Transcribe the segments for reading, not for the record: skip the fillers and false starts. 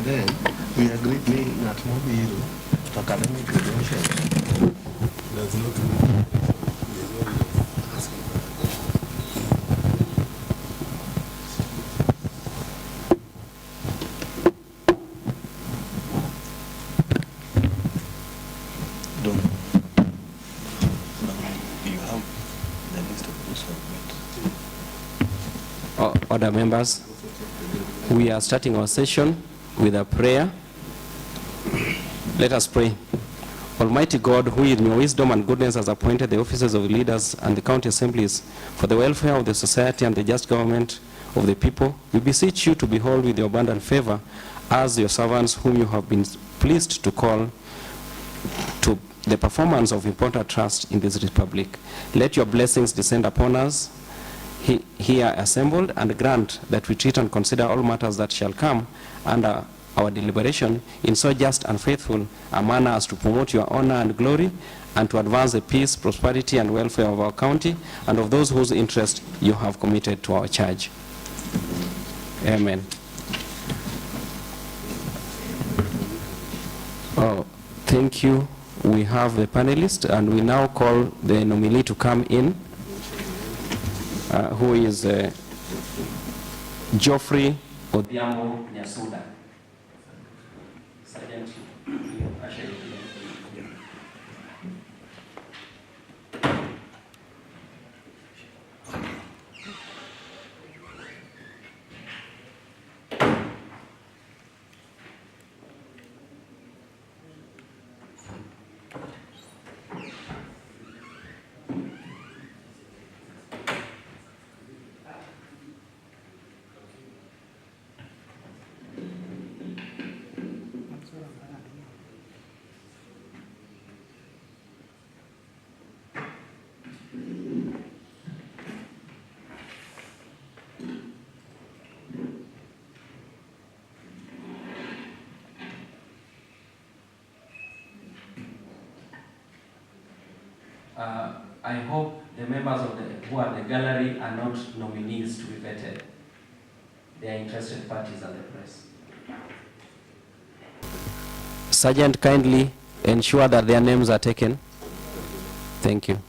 then we agreed me not mobile to academic credentials. There's no Order members, we are starting our session with a prayer. Let us pray. Almighty God, who in your wisdom and goodness has appointed the offices of leaders and the county assemblies for the welfare of the society and the just government of the people, we beseech you to behold with your abundant favor as your servants whom you have been pleased to call to the performance of important trust in this republic. Let your blessings descend upon us here assembled, and grant that we treat and consider all matters that shall come under our deliberation in so just and faithful a manner as to promote your honor and glory, and to advance the peace, prosperity, and welfare of our county and of those whose interest you have committed to our charge. Amen. Oh, thank you. We have the panelists, and we now call the nominee to come in. Who is Geoffrey Odhiambo Nyasuda. Sergeant, I hope the members of who are in the gallery are not nominees to be vetted. They are interested parties and the press. Sergeant, kindly ensure that their names are taken. Thank you.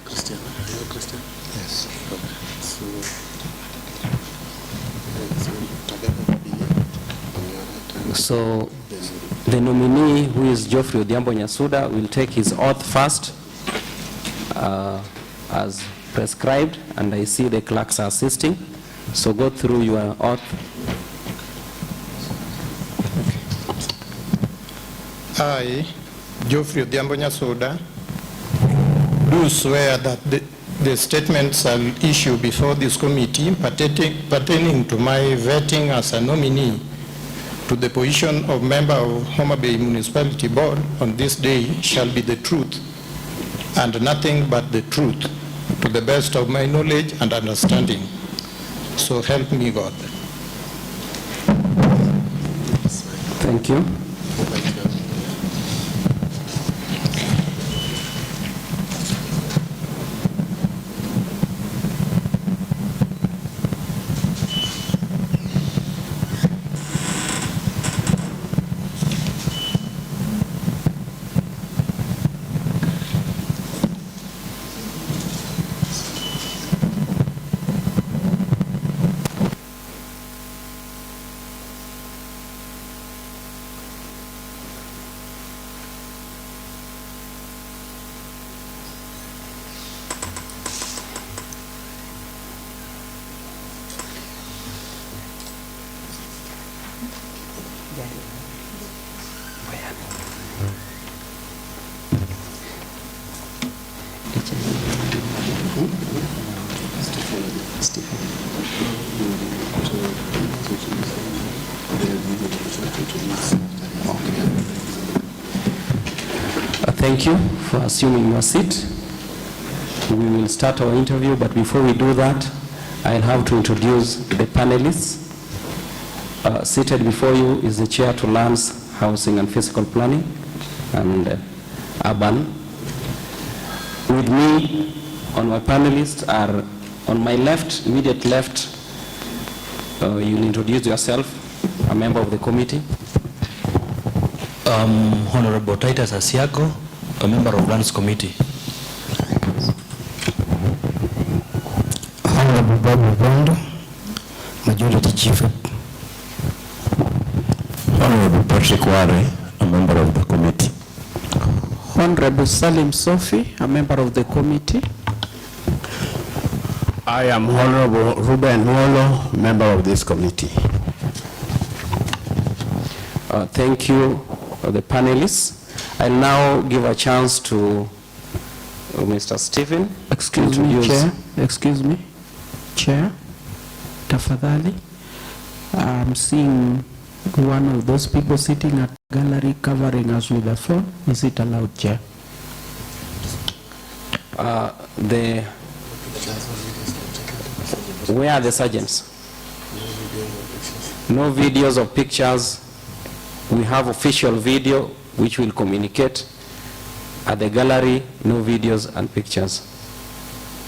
Christian, are you a Christian? Yes. Okay. So the nominee, who is Geoffrey Odhiambo Nyasuda, will take his oath first as prescribed, and I see the clerks are assisting. So go through your oath. I, Geoffrey Odhiambo Nyasuda, do swear that the statements I'll issue before this committee pertaining to my vetting as a nominee to the position of member of Homa Bay Municipality Board on this day shall be the truth and nothing but the truth, to the best of my knowledge and understanding. So help me God. Thank you. Thank you for assuming your seat. We will start our interview, but before we do that, I'll have to introduce the panelists. Seated before you is the Chair to Lands, Housing and Physical Planning and Urban. With me on my panelists are, on my left, immediate left, you'll introduce yourself, a member of the committee. Honorable Titus Asiago, a member of Lands Committee. Honorable Bob Bondo, Majority Chief. Honorable Patrick Ware, a member of the committee. Honorable Salim Sofi, a member of the committee. I am Honorable Ruben Molo, member of this committee. Thank you, the panelists. I'll now give a chance to Mr. Stephen. Excuse me, Chair. Excuse me, Chair. Tafadhali. I'm seeing one of those people sitting at the gallery covering us with a phone. Is it allowed, Chair? Where are the sergeants? No videos or pictures. We have official video which will communicate. At the gallery, no videos and pictures.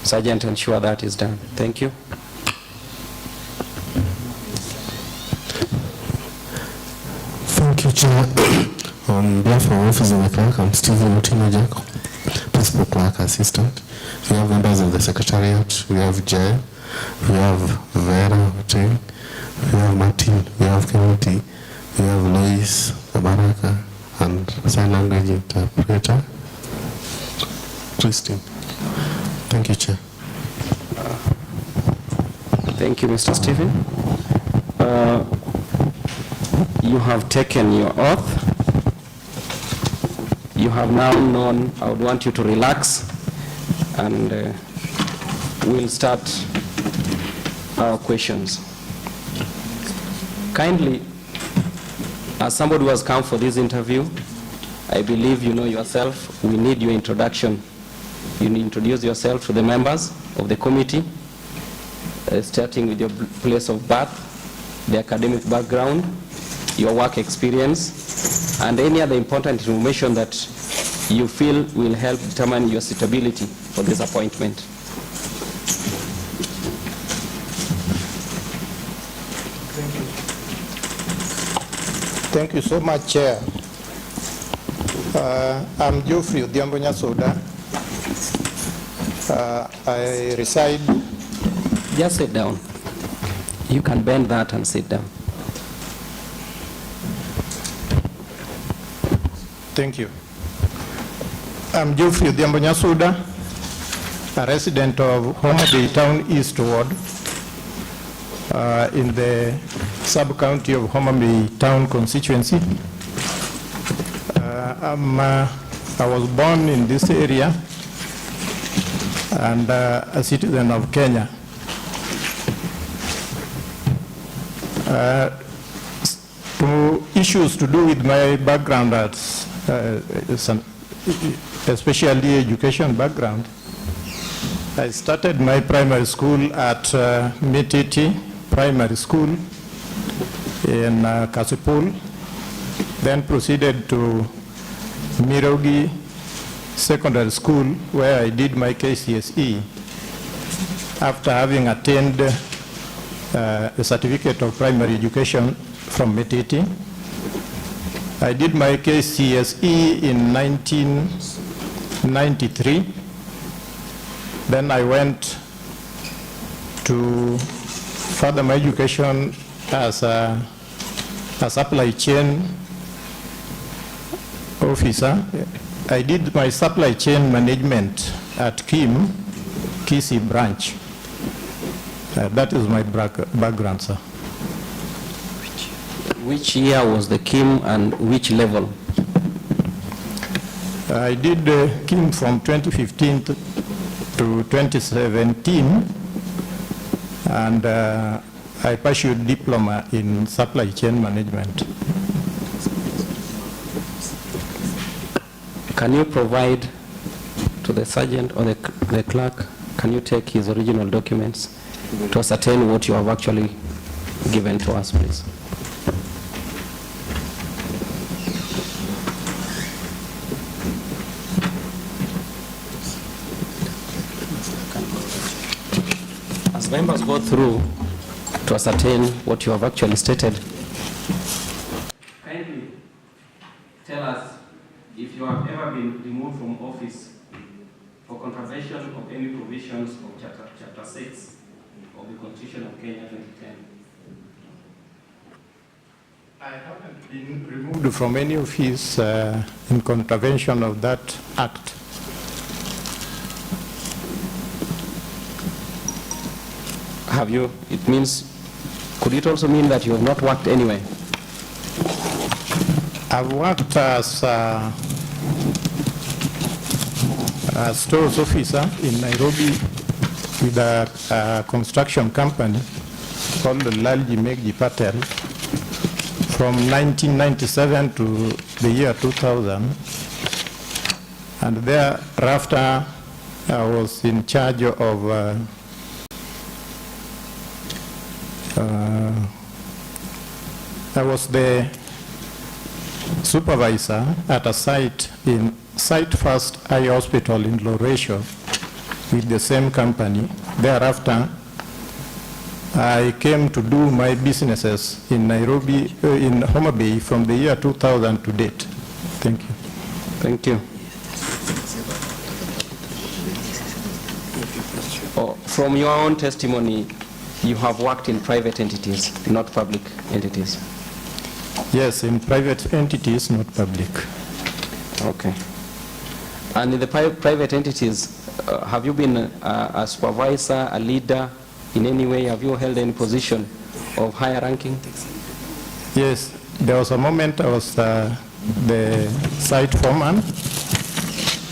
Sergeant, ensure that is done. Thank you. Thank you, Chair. On behalf of Office of the Clerk, I'm Stephen Mutino Jaco, Principal Clerk Assistant. We have members of the Secretariat, we have Jay, we have Vera, we have Martin, we have Kennedy, we have Lois, Baraka, and sign language interpreter, Christine. Thank you, Chair. Thank you, Mr. Stephen. You have taken your oath. You have now known. I would want you to relax, and we'll start our questions. Kindly, as somebody who has come for this interview, I believe you know yourself. We need your introduction. You need to introduce yourself to the members of the committee, starting with your place of birth, the academic background, your work experience, and any other important information that you feel will help determine your suitability for this appointment. Thank you so much, Chair. I'm Geoffrey Odhiambo Nyasoda. I reside... Just sit down. You can bend that and sit down. Thank you. I'm Geoffrey Odhiambo Nyasoda, a resident of Homa Bay Town East Ward in the sub-county of Homa Bay Town constituency. I was born in this area and a citizen of Kenya. To issues to do with my background, especially education background. I started my primary school at Mititi Primary School in Kasipul, then proceeded to Mirogi Secondary School, where I did my KCSE after having attained a certificate of primary education from Mititi. I did my KCSE in 1993. Then I went to further my education as a supply chain officer. I did my supply chain management at Kisi branch. That is my background, sir. Which year was the KIM and which level? I did KIM from 2015 to 2017, and I pursued diploma in supply chain management. Can you provide to the sergeant or the clerk, can you take his original documents to ascertain what you have actually given to us, please? As members go through to ascertain what you have actually stated, kindly tell us if you have ever been removed from office for contravention of any provisions of Chapter 6 of the Constitution of Kenya 2010. I haven't been removed from any office in contravention of that act. Have you? It means, could it also mean that you have not worked anywhere? I've worked as a stores officer in Nairobi with a construction company called Lalji Megji Patel from 1997 to the year 2000. And thereafter, I was in charge of I was the supervisor at a site in Site First Eye Hospital in Loresho with the same company. Thereafter, I came to do my businesses in Nairobi, in Homa Bay from the year 2000 to date. Thank you. Thank you. Oh, from your own testimony, you have worked in private entities, not public entities. Yes, in private entities, not public. Okay. And in the private entities, have you been a supervisor, a leader in any way? Have you held any position of higher ranking? Yes, there was a moment I was the site foreman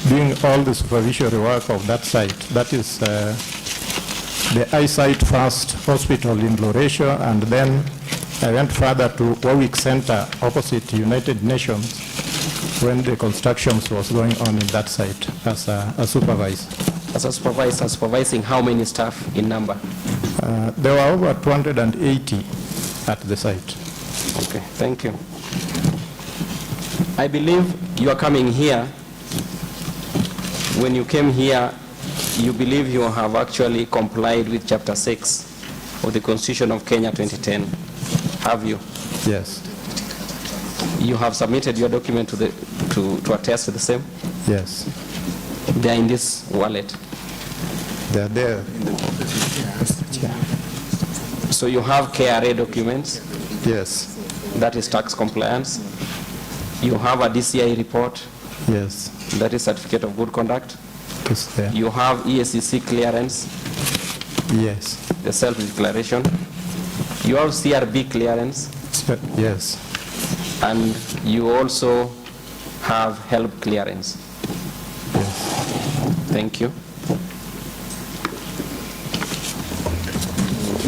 doing all the supervisory work of that site. That is the Eyesight First Hospital in Loresho, and then I went further to Warwick Center opposite United Nations when the construction was going on in that site as a supervisor. As a supervisor, supervising how many staff in number? There were over 280 at the site. Okay, thank you. I believe you are coming here. When you came here, you believe you have actually complied with Chapter 6 of the Constitution of Kenya 2010. Have you? Yes. You have submitted your document to attest to the same? Yes. They are in this wallet. They are there. So you have KRA documents? Yes. That is tax compliance. You have a DCI report? Yes. That is certificate of good conduct. It's there. You have ESCC clearance? Yes. The self-declaration. You have CRB clearance? Yes. And you also have HELP clearance? Yes. Thank you.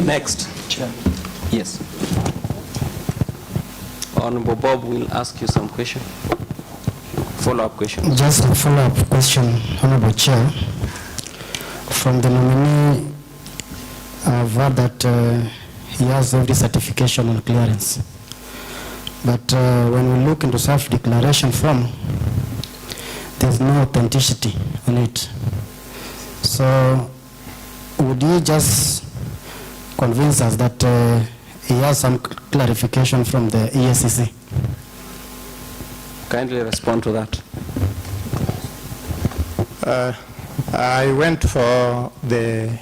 Next. Yes. Honorable Bob will ask you some question. Follow-up question. Just a follow-up question, Honorable Chair. From the nominee, I've heard that he has every certification and clearance. But when we look into self-declaration form, there's no authenticity on it. So would you just convince us that he has some clarification from the EACC? Kindly respond to that. I went for the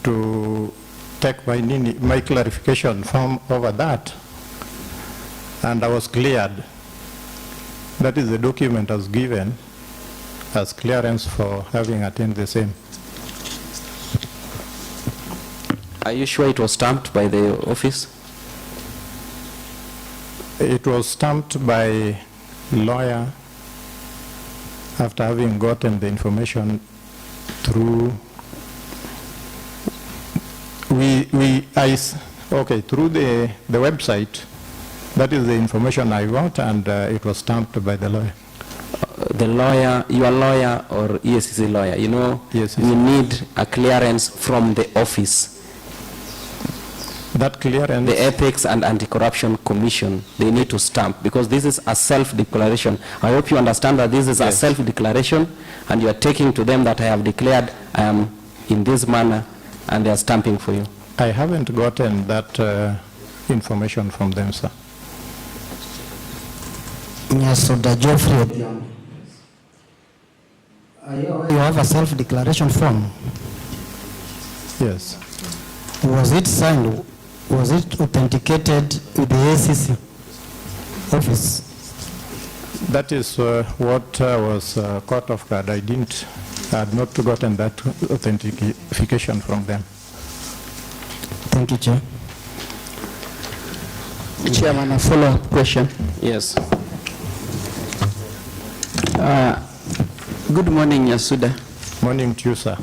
to take my clarification form over that, and I was cleared. That is the document I was given as clearance for having attained the same. Are you sure it was stamped by the office? It was stamped by lawyer after having gotten the information through through the website. That is the information I got, and it was stamped by the lawyer. The lawyer, your lawyer or EACC lawyer, you know, Yes, we need a clearance from the office. That clearance. The Ethics and Anti-Corruption Commission, they need to stamp, because this is a self-declaration. I hope you understand that this is a self-declaration, and you are taking to them that I have declared I am in this manner, and they are stamping for you. I haven't gotten that information from them, sir. Yes, so the Geoffrey, you have a self-declaration form. Yes. Was it signed? Was it authenticated with the ACC office? That is what was caught off guard. I had not gotten that authentication from them. Thank you, Chair. Chairman, a follow-up question. Yes. Good morning, Yasuda. Morning to you, sir.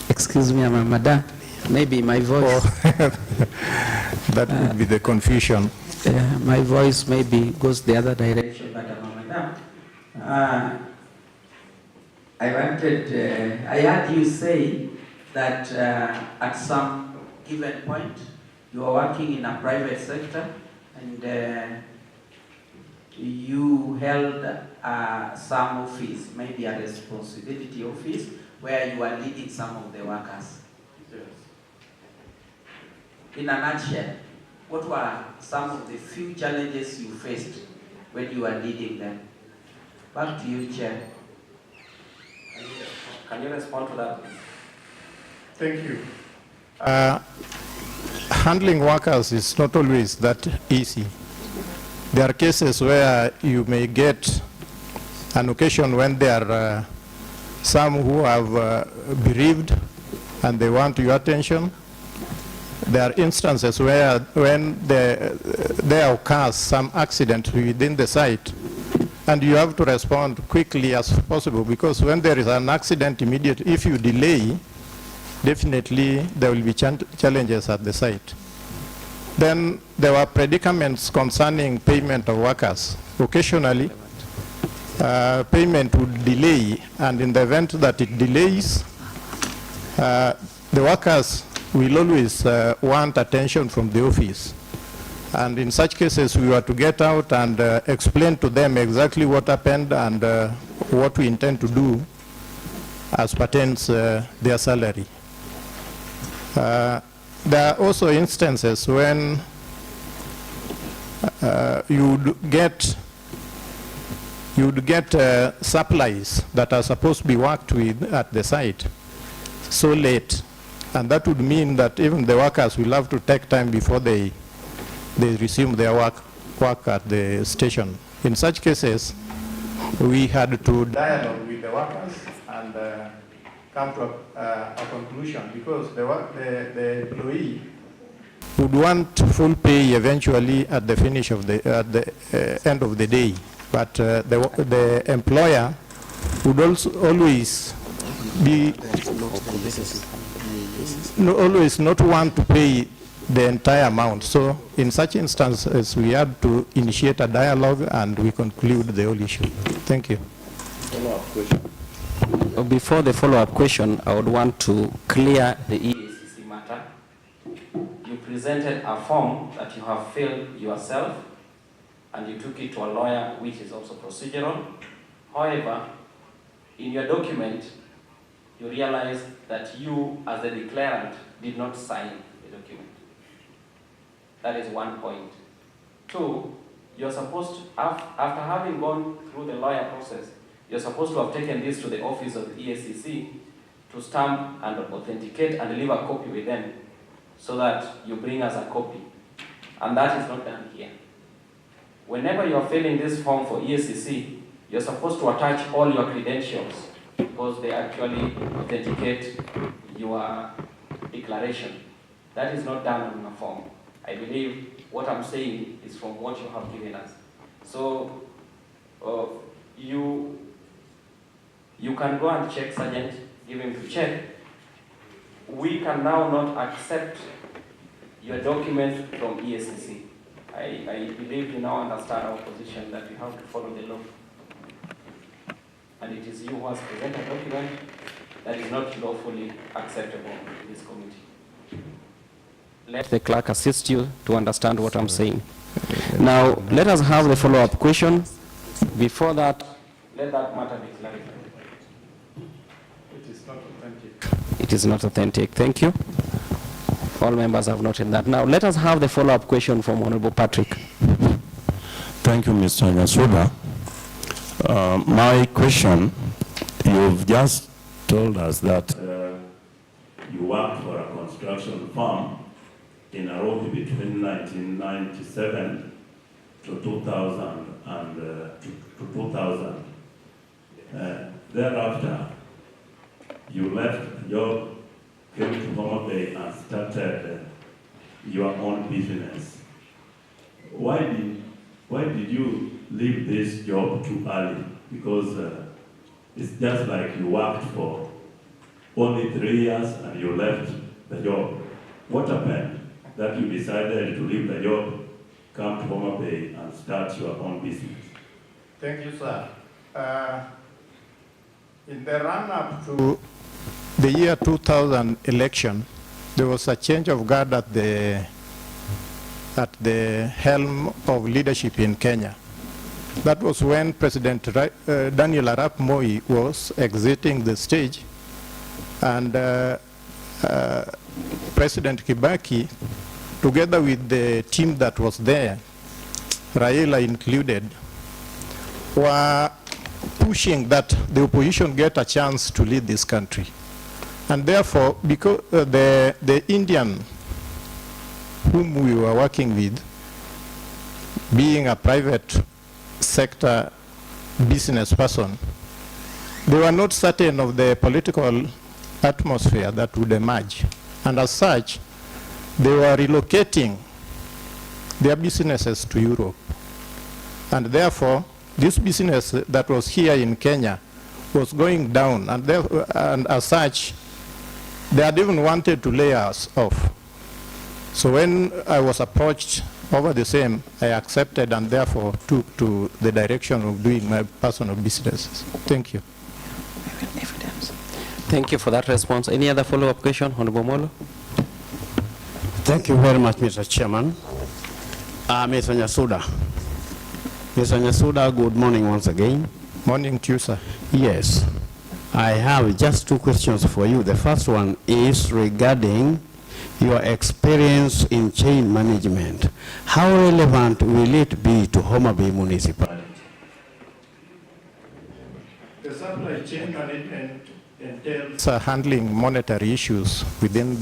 Excuse me, I'm a madam. Maybe my voice. That would be the confusion. My voice maybe goes the other direction, but I'm a madam. I heard you say that at some given point you are working in a private sector and you held some office, maybe a responsibility office, where you are leading some of the workers. Yes. In a nutshell, what were some of the few challenges you faced when you were leading them? Back to you, Chair. Can you respond to that? Thank you. Handling workers is not always that easy. There are cases where you may get an occasion when there are some who have bereaved and they want your attention. There are instances where when there occurs some accident within the site, and you have to respond quickly as possible, because when there is an accident immediately, if you delay, definitely there will be challenges at the site. Then there were predicaments concerning payment of workers. Occasionally, payment would delay, and in the event that it delays, the workers will always want attention from the office. And in such cases, we were to get out and explain to them exactly what happened and what we intend to do as pertains their salary. There are also instances when you would get supplies that are supposed to be worked with at the site so late, and that would mean that even the workers will have to take time before they resume their work at the station. In such cases, we had to dialogue with the workers and come to a conclusion, because the employee would want full pay eventually at the finish of the end of the day, but the employer would also always be always not want to pay the entire amount. So in such instances, we had to initiate a dialogue and we conclude the whole issue. Thank you. Before the follow-up question, I would want to clear the EACC matter. You presented a form that you have filled yourself, and you took it to a lawyer, which is also procedural. However, in your document, you realize that you, as the declarant, did not sign the document. That is one point. Two, you're supposed to, after having gone through the lawyer process, you're supposed to have taken this to the office of the EACC to stamp and authenticate and leave a copy with them so that you bring us a copy. And that is not done here. Whenever you're filling this form for EACC, you're supposed to attach all your credentials because they actually authenticate your declaration. That is not done on a form. I believe what I'm saying is from what you have given us. So you can go and check, Sergeant, give him to check. We can now not accept your document from EACC. I believe you now understand our position that we have to follow the law. And it is you who has presented a document that is not lawfully acceptable in this committee. Let the clerk assist you to understand what I'm saying. Now, let us have the follow-up question. Before that, let that matter be clarified. It is not authentic. It is not authentic. Thank you. All members have noted that. Now, let us have the follow-up question from Honorable Patrick. Thank you, Mr. Nyasuda. My question, you've just told us that you worked for a construction firm in Nairobi between 1997 to 2000. Thereafter, you left the job, came to Homa Bay and started your own business. Why did you leave this job too early? Because it's just like you worked for only 3 years and you left the job. What happened that you decided to leave the job, come to Homa Bay and start your own business? Thank you, sir. In the run-up to the year 2000 election, there was a change of guard at the helm of leadership in Kenya. That was when President Daniel Arap Moi was exiting the stage, and President Kibaki, together with the team that was there, Raila included, were pushing that the opposition get a chance to lead this country. And therefore, because the Indian whom we were working with, being a private sector business person, they were not certain of the political atmosphere that would emerge. And as such, they were relocating their businesses to Europe. And therefore, this business that was here in Kenya was going down. And as such, they had even wanted to lay us off. So when I was approached over the same, I accepted and therefore took to the direction of doing my personal businesses. Thank you. Thank you for that response. Any other follow-up question, Honorable Molo? Thank you very much, Mr. Chairman. Mr. Nyasuda. Mr. Nyasuda, good morning once again. Morning to you, sir. Yes. I have just 2 questions for you. The first one is regarding your experience in chain management. How relevant will it be to Homa Bay Municipality? The supply chain management entails handling monetary issues within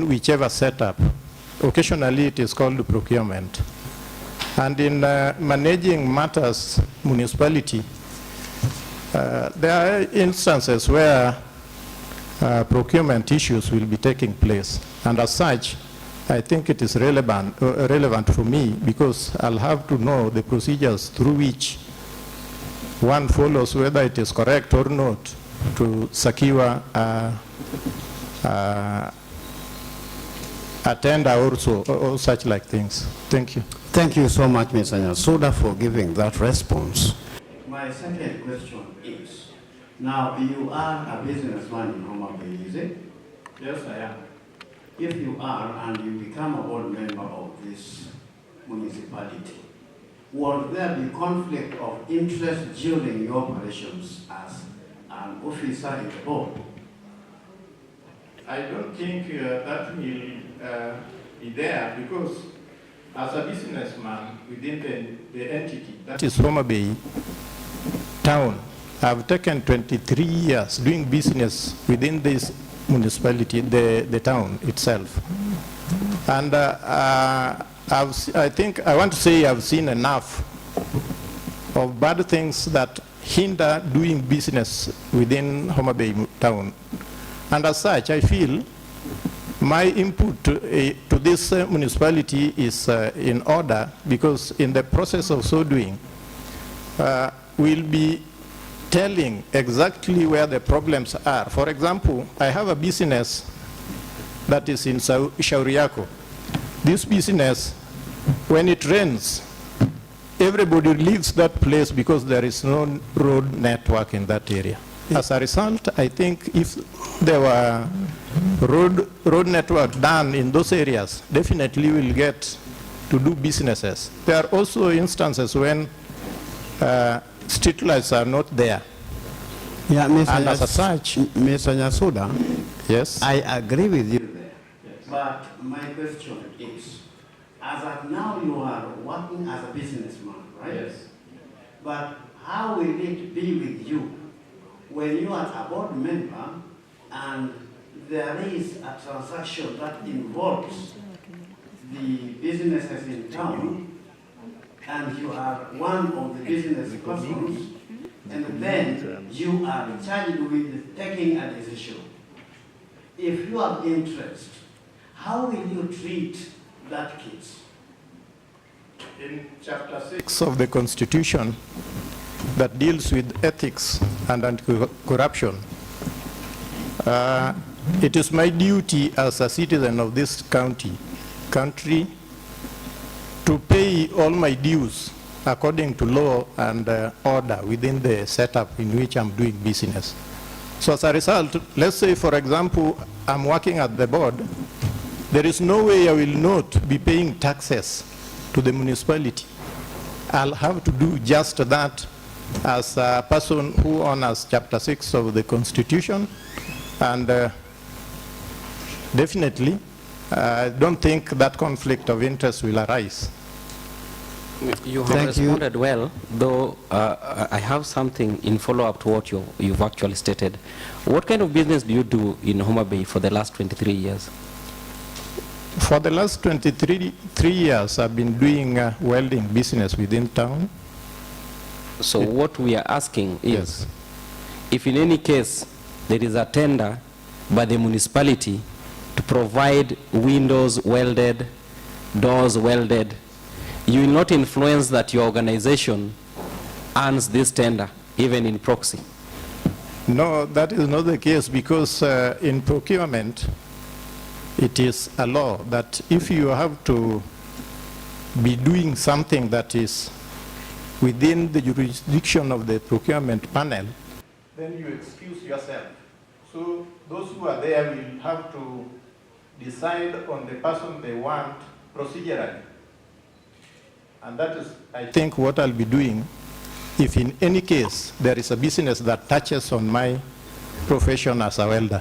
whichever setup. Occasionally it is called procurement. And in managing matters municipality, there are instances where procurement issues will be taking place. And as such, I think it is relevant for me because I'll have to know the procedures through which one follows, whether it is correct or not, to secure a tender also, or such like things. Thank you. Thank you so much, Mr. Nyasuda, for giving that response. My second question is, now you are a businessman in Homa Bay, is it? Yes, I am. If you are and you become a board member of this municipality, will there be conflict of interest during your operations as an officer in the board? I don't think that will be there, because as a businessman within the entity, that is Homa Bay town, I've taken 23 years doing business within this municipality, the town itself. And I think I want to say I've seen enough of bad things that hinder doing business within Homa Bay town. And as such, I feel my input to this municipality is in order, because in the process of so doing, we'll be telling exactly where the problems are. For example, I have a business that is in Shauriako. This business, when it rains, everybody leaves that place because there is no road network in that area. As a result, I think if there were road network done in those areas, definitely we'll get to do businesses. There are also instances when street lights are not there. Yeah, And as such, Mr. Nyasuda, yes, I agree with you there. Yes. But my question is, as of now you are working as a businessman, right? Yes. But how will it be with you when you are a board member and there is a transaction that involves the businesses in town, and you are one of the business persons, and then you are charged with taking a decision? If you have interest, how will you treat that case? in Chapter 6 of the Constitution that deals with ethics and anti-corruption, it is my duty as a citizen of this country to pay all my dues according to law and order within the setup in which I'm doing business. So as a result, let's say, for example, I'm working at the board, there is no way I will not be paying taxes to the municipality. I'll have to do just that as a person who honors Chapter 6 of the Constitution, and definitely I don't think that conflict of interest will arise. You have responded well, though I have something in follow-up to what you've actually stated. What kind of business do you do in Homa Bay for the last 23 years? For the last 23 years, I've been doing welding business within town. So what we are asking is, if in any case there is a tender by the municipality to provide windows welded, doors welded, you will not influence that your organization earns this tender, even in proxy? No, that is not the case, because in procurement, it is a law that if you have to be doing something that is within the jurisdiction of the procurement panel, then you excuse yourself. So those who are there will have to decide on the person they want procedurally. And that is, I think, what I'll be doing if in any case there is a business that touches on my profession as a welder.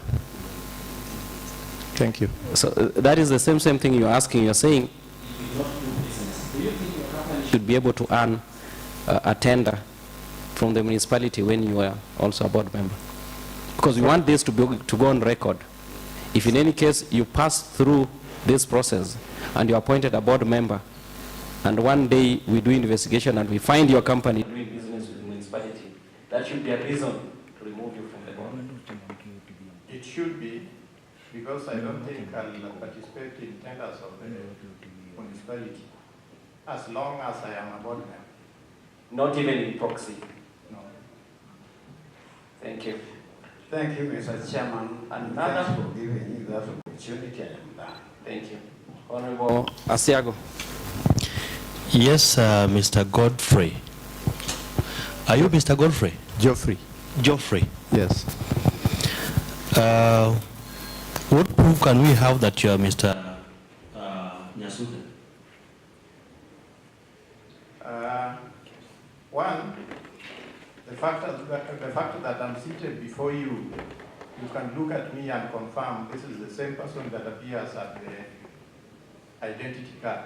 Thank you. So that is the same thing you're asking. You're saying you should be able to earn a tender from the municipality when you are also a board member. Because we want this to go on record. If in any case you pass through this process and you're appointed a board member, and one day we do investigation and we find your company doing business with the municipality, that should be a reason to remove you from the board. It should be, because I don't think I'll participate in tenders of the municipality as long as I am a board member. Not even in proxy? No. Thank you. Thank you, Mr. Chairman, and thanks for giving me that opportunity. I am done. Thank you. Honorable Asiago. Yes, Mr. Godfrey. Are you Mr. Godfrey? Geoffrey. Geoffrey. Yes. What proof can we have that you are Mr. Nyasuda? One, the fact that I'm seated before you, you can look at me and confirm this is the same person that appears at the identity card.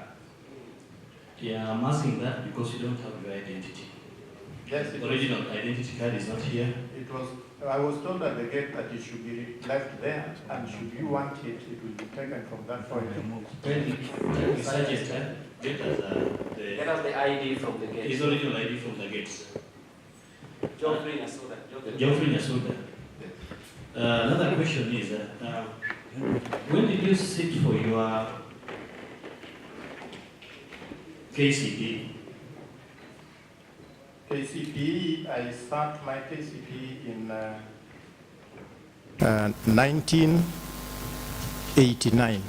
Yeah, I'm asking that because you don't have your identity. Yes, the original identity card is not here. It was. I was told at the gate that it should be left there, and should you want it, it will be taken from that point. When we suggested, get us the ID from the gate. His original ID from the gates. Geoffrey Nyasuda. Geoffrey Nyasuda. Another question is, when did you sit for your KCP? KCP, I start my KCP in 1989.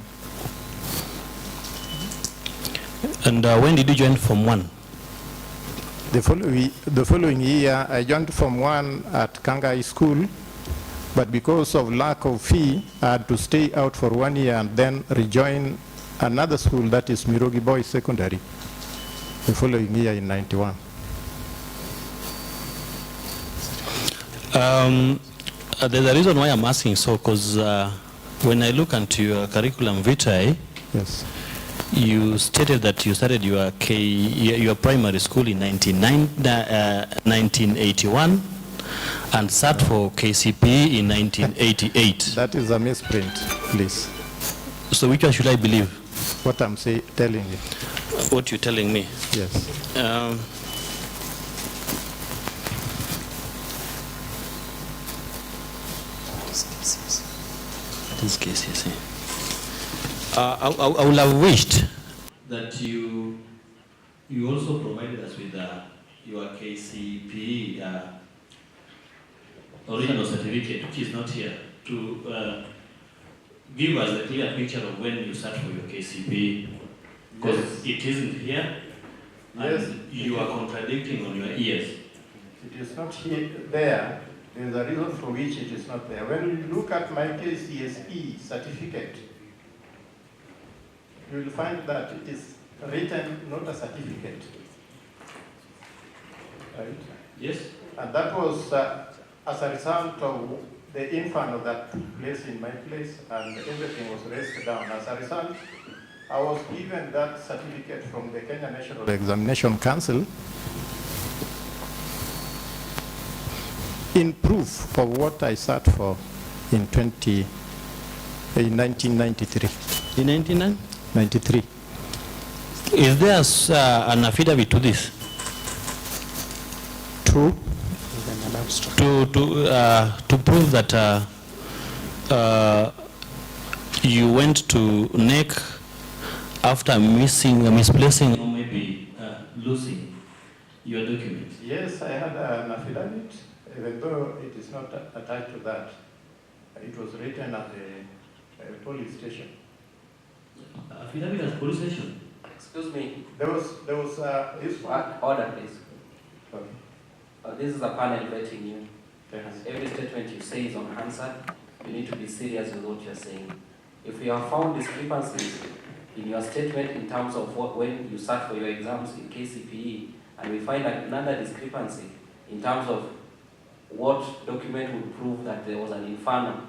And when did you join Form 1? The following year, I joined Form 1 at Kangai School, but because of lack of fee, I had to stay out for 1 year and then rejoin another school, that is Mirogi Boys Secondary, the following year in 91. There's a reason why I'm asking so, because when I look into your curriculum vitae, yes, you stated that you started your primary school in 1981 and sat for KCPE in 1988. That is a misprint, please. So which one should I believe? What I'm telling you. What you're telling me? Yes. This case, yes. I would have wished that you also provided us with your KCPE original certificate, which is not here, to give us a clear picture of when you sat for your KCPE, because it isn't here. Yes. And you are contradicting on your ears. It is not here, there. There is a reason for which it is not there. When you look at my KCSE certificate, you will find that it is written, not a certificate. Right? Yes. And that was as a result of the inferno that took place in my place, and everything was raised down. As a result, I was given that certificate from the Kenya National Examination Council in proof of what I sat for in 1993. In 1993. Is there an affidavit to this? True. To prove that you went to NEC after misplacing, Or maybe losing your documents. Yes, I had an affidavit, even though it is not attached to that. It was written at the police station. Affidavit at police station. Excuse me. There was this one. Order, please. Okay. This is a panel vetting you. Yes. Every statement you say is unanswered. You need to be serious with what you're saying. If you have found discrepancies in your statement in terms of when you sat for your exams in KCPE, and we find another discrepancy in terms of what document would prove that there was an inferno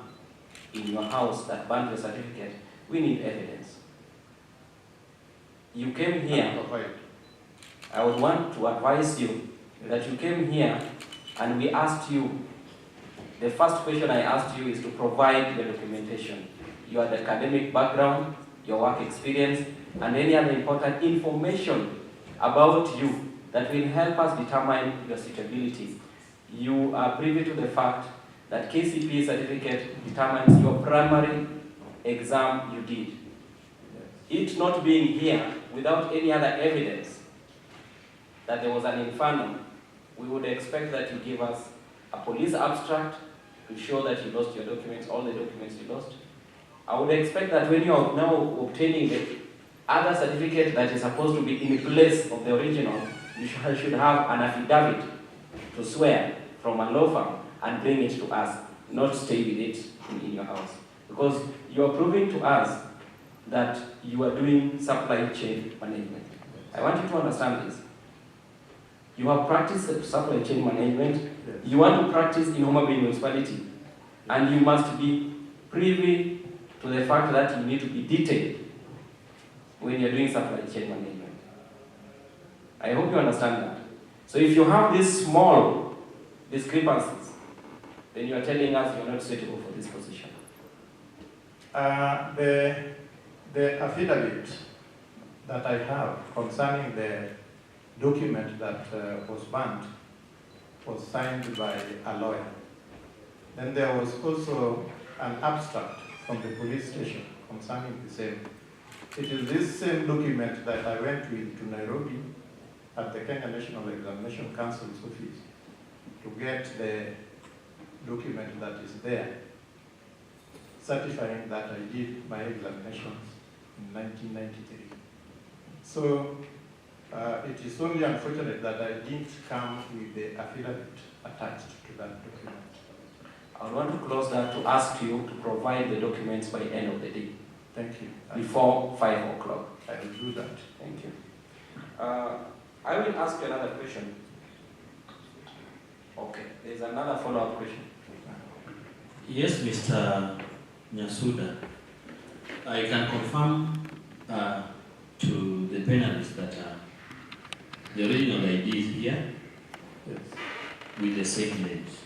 in your house that banned your certificate, we need evidence. You came here, I would want to advise you that you came here and we asked you, the first question I asked you is to provide the documentation, your academic background, your work experience, and any other important information about you that will help us determine your suitability. You are privy to the fact that KCPE certificate determines your primary exam you did. It not being here without any other evidence that there was an inferno, we would expect that you give us a police abstract to show that you lost your documents, all the documents you lost. I would expect that when you are now obtaining the other certificate that is supposed to be in place of the original, you should have an affidavit to swear from a law firm and bring it to us, not stay with it in your house. Because you are proving to us that you are doing supply chain management. I want you to understand this. You have practiced supply chain management. You want to practice in Homa Bay Municipality, and you must be privy to the fact that you need to be detailed when you're doing supply chain management. I hope you understand that. So if you have these small discrepancies, then you are telling us you're not suitable for this position. The affidavit that I have concerning the document that was banned was signed by a lawyer. Then there was also an abstract from the police station concerning the same. It is this same document that I went with to Nairobi at the Kenya National Examination Council's office to get the document that is there, certifying that I did my examinations in 1993. So it is only unfortunate that I didn't come with the affidavit attached to that document. I want to close that to ask you to provide the documents by the end of the day. Thank you. Before 5 o'clock. I will do that. Thank you. I will ask you another question. Okay, there's another follow-up question. Yes, Mr. Nyasuda, I can confirm to the panelists that the original ID is here, yes, with the same names.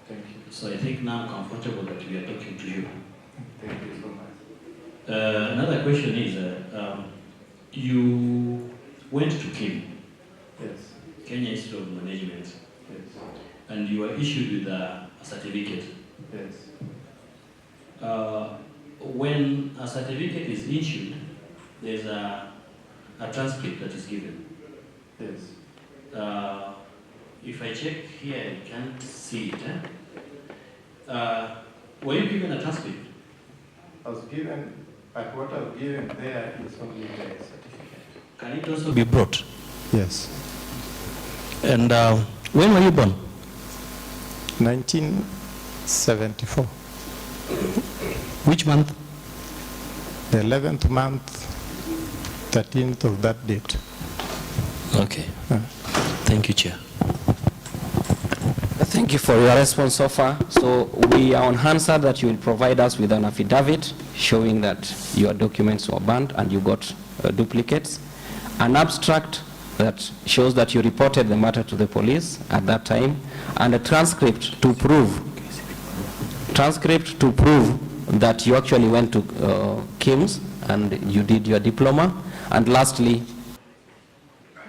Thank you. So I think now I'm comfortable that we are talking to you. Thank you so much. Another question is, you went to KIM, Yes. Kenya Institute of Management, Yes. and you were issued with a certificate. Yes. When a certificate is issued, there's a transcript that is given. Yes. If I check here, I can't see it. Were you given a transcript? I was given, but what I was given there is only the certificate. Can it also be brought? Yes. And when were you born? 1974. Which month? The 11th month, 13th of that date. Okay. Thank you, Chair. Thank you for your response so far. So we are on hand, sir, that you will provide us with an affidavit showing that your documents were banned and you got duplicates, an abstract that shows that you reported the matter to the police at that time, and a transcript to prove that you actually went to KIMS and you did your diploma, and lastly,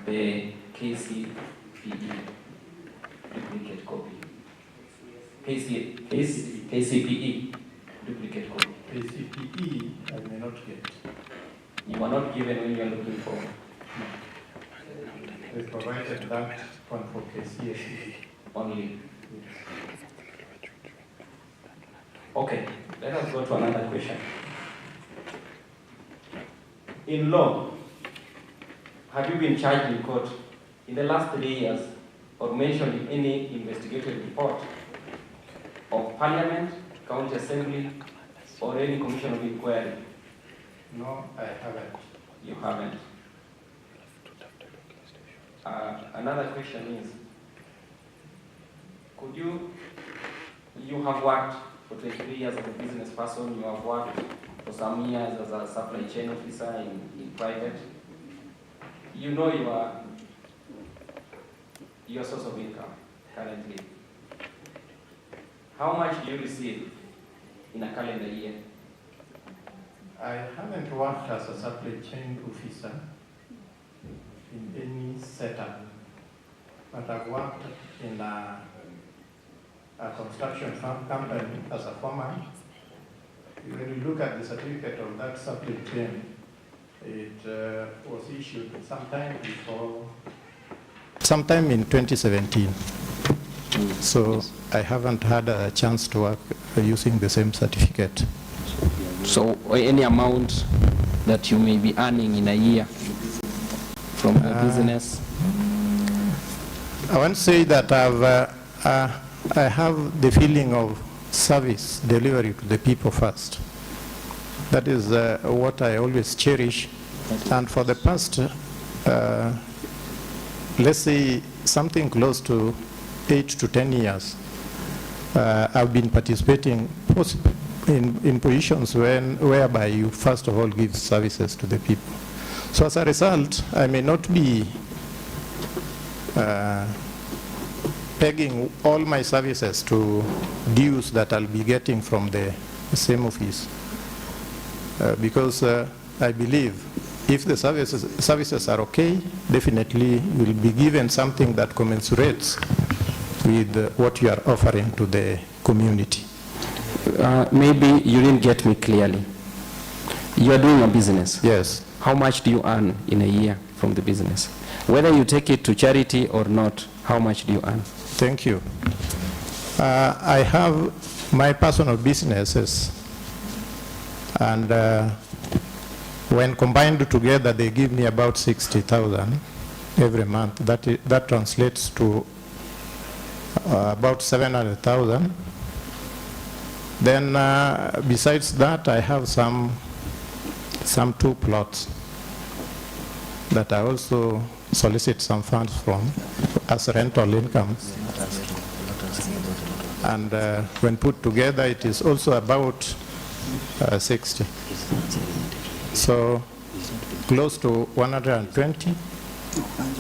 the KCPE duplicate copy. KCPE duplicate copy. KCPE, I may not get. You were not given when you are looking for. They provided that one for KCSE. Only. Okay, let us go to another question. In law, have you been charged in court in the last 3 years or mentioned in any investigative report of Parliament, County Assembly, or any commission of inquiry? No, I haven't. You haven't. Another question is, could you have worked for 23 years as a business person, you have worked for some years as a supply chain officer in private. You know your source of income currently. How much do you receive in a calendar year? I haven't worked as a supply chain officer in any setup, but I've worked in a construction farm company as a foreman. When you look at the certificate of that supply chain, it was issued sometime in 2017. So I haven't had a chance to work using the same certificate. So any amount that you may be earning in a year from the business? I want to say that I have the feeling of service delivery to the people first. That is what I always cherish. And for the past, let's say something close to 8 to 10 years, I've been participating in positions whereby you first of all give services to the people. So as a result, I may not be pegging all my services to dues that I'll be getting from the same office. Because I believe if the services are okay, definitely you'll be given something that commensurates with what you are offering to the community. Maybe you didn't get me clearly. You are doing a business. Yes. How much do you earn in a year from the business? Whether you take it to charity or not, how much do you earn? Thank you. I have my personal businesses, and when combined together, they give me about 60,000 every month. That translates to about 700,000. Then besides that, I have some 2 plots that I also solicit some funds from as rental income. And when put together, it is also about 60. So close to 120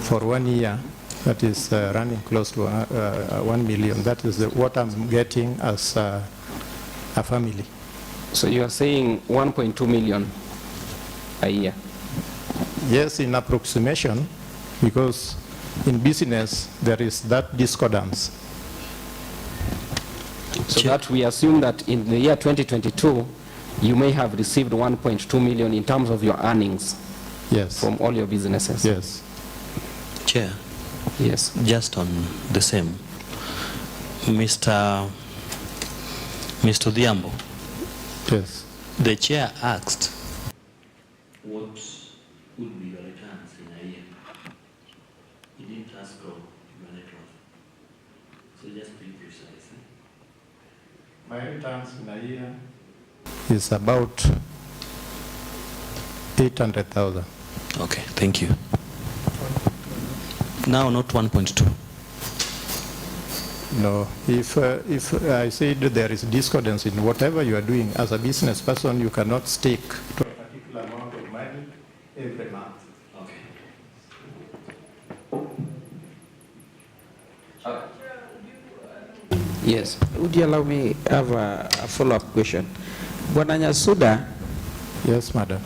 for 1 year. That is running close to 1 million. That is what I'm getting as a family. So you are saying 1.2 million a year? Yes, in approximation, because in business there is that discordance. So that we assume that in the year 2022, you may have received 1.2 million in terms of your earnings. Yes. From all your businesses. Yes. Chair. Yes. Just on the same, Mr. Diambo. Yes. The chair asked, what would be your returns in a year? He didn't ask your net worth. So just be precise. My returns in a year is about 800,000. Okay, thank you. Now not 1.2. No, if I said there is discordance in whatever you are doing as a business person, you cannot stick to a particular amount of money every month. Okay. Yes. Would you allow me to have a follow-up question? Bwana Nyasuda. Yes, madam.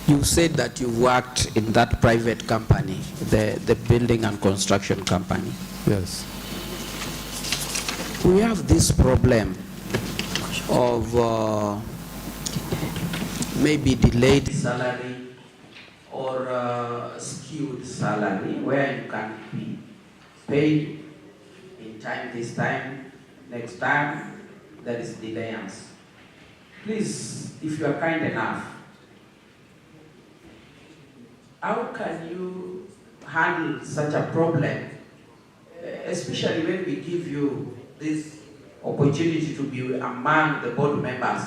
You said that you worked in that private company, the building and construction company. Yes. We have this problem of maybe delayed salary or skewed salary, where you can be paid in time this time, next time there is delayance. Please, if you are kind enough, how can you handle such a problem, especially when we give you this opportunity to be among the board members?